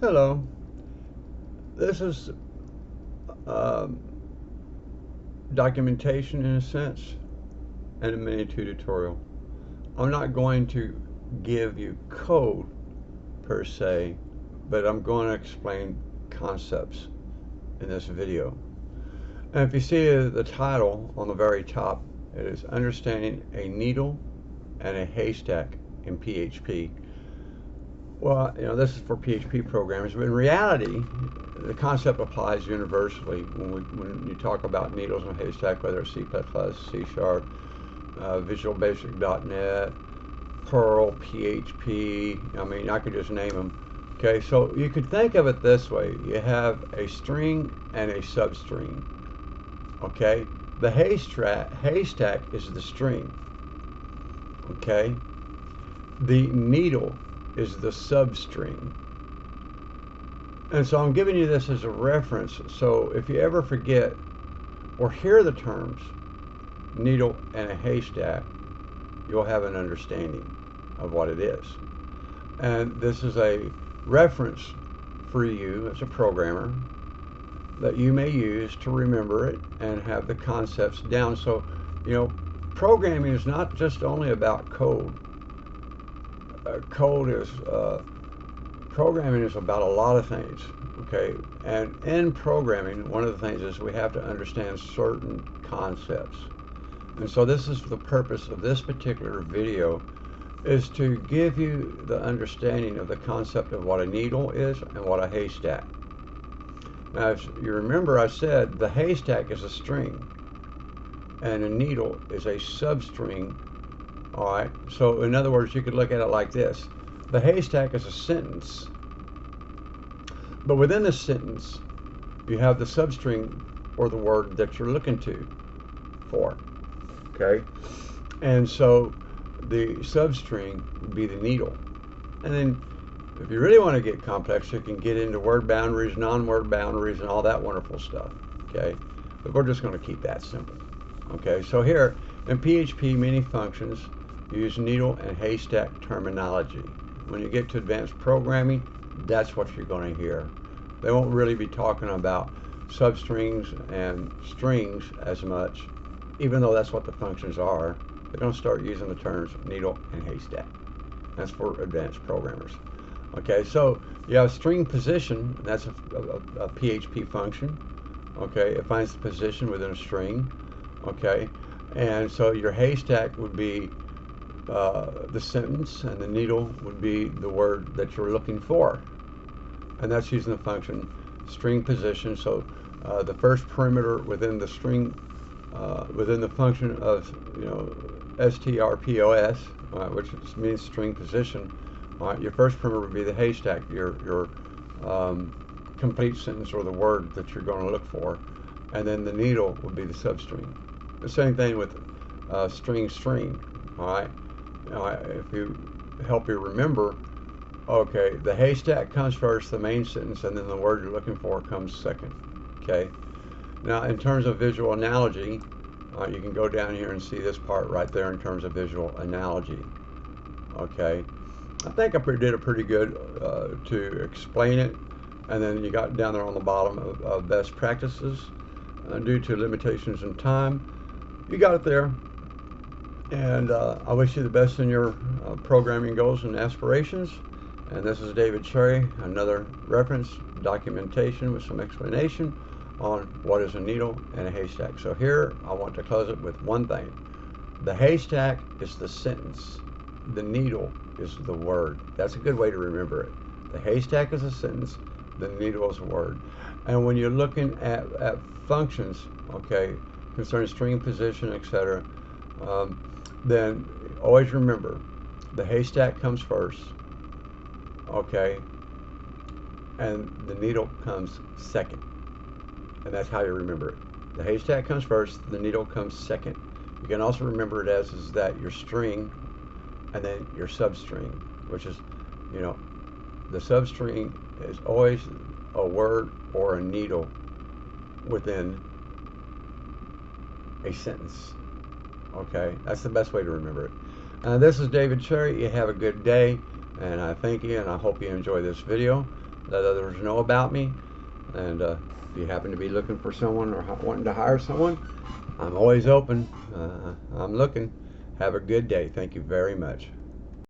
Hello, this is um, documentation in a sense and a mini tutorial. I'm not going to give you code per se, but I'm going to explain concepts in this video. And if you see the title on the very top, it is Understanding a Needle and a Haystack in PHP. Well, this is for PHP programmers, but in reality, the concept applies universally when you talk about needles and haystack, whether it's C++, C Sharp, Visual Basic .NET, Perl, PHP. I mean, I could just name them. Okay, so you could think of it this way: you have a string and a substring. Okay, the haystack is the string. Okay, the needle is the substring. And so I'm giving you this as a reference, so if you ever forget or hear the terms needle and a haystack, you'll have an understanding of what it is. And this is a reference for you as a programmer that you may use to remember it and have the concepts down. So, programming is not just only about code. Programming is about a lot of things, okay? And in programming, one of the things is we have to understand certain concepts. And so this is the purpose of this particular video, is to give you the understanding of the concept of what a needle is and what a haystack. Now, if you remember, I said the haystack is a string and a needle is a substring. All right, so in other words, you could look at it like this. The haystack is a sentence, but within the sentence, you have the substring or the word that you're looking for, okay? And so the substring would be the needle. And then if you really want to get complex, you can get into word boundaries, non-word boundaries, and all that wonderful stuff, okay? But we're just going to keep that simple, okay? So here, in PHP many functions, use needle and haystack terminology. When you get to advanced programming, that's what you're going to hear. They won't really be talking about substrings and strings as much, even though that's what the functions are. They're going to start using the terms needle and haystack. That's for advanced programmers. Okay, so you have string position, that's a PHP function. Okay, it finds the position within a string. Okay, and so your haystack would be the sentence, and the needle would be the word that you're looking for, and that's using the function string position. So the first parameter within the string, within the function of strpos, which means string position. Your first parameter would be the haystack, your complete sentence or the word that you're going to look for, and then the needle would be the substring. The same thing with string. All right. If you help you remember, okay, the haystack comes first, the main sentence, and then the word you're looking for comes second. Okay. Now, in terms of visual analogy, you can go down here and see this part right there in terms of visual analogy. Okay. I think I did a pretty good to explain it, and then you got down there on the bottom of best practices. Due to limitations in time, you got it there. And I wish you the best in your programming goals and aspirations. And this is David Cherry, another reference documentation with some explanation on what is a needle and a haystack. So here I want to close it with one thing. The haystack is the sentence. The needle is the word. That's a good way to remember it. The haystack is a sentence. The needle is a word. And when you're looking at functions, okay, concerning string position, etc., then always remember the haystack comes first, okay, and the needle comes second. And that's how you remember it. The haystack comes first, the needle comes second. You can also remember it as is that your string and then your substring, which is, the substring is always a word or a needle within a sentence. Okay, that's the best way to remember it. This is David Cherry. You have a good day, and I thank you, and I hope you enjoy this video. let others know about me. And if you happen to be looking for someone or wanting to hire someone, I'm always open. I'm looking. Have a good day. Thank you very much.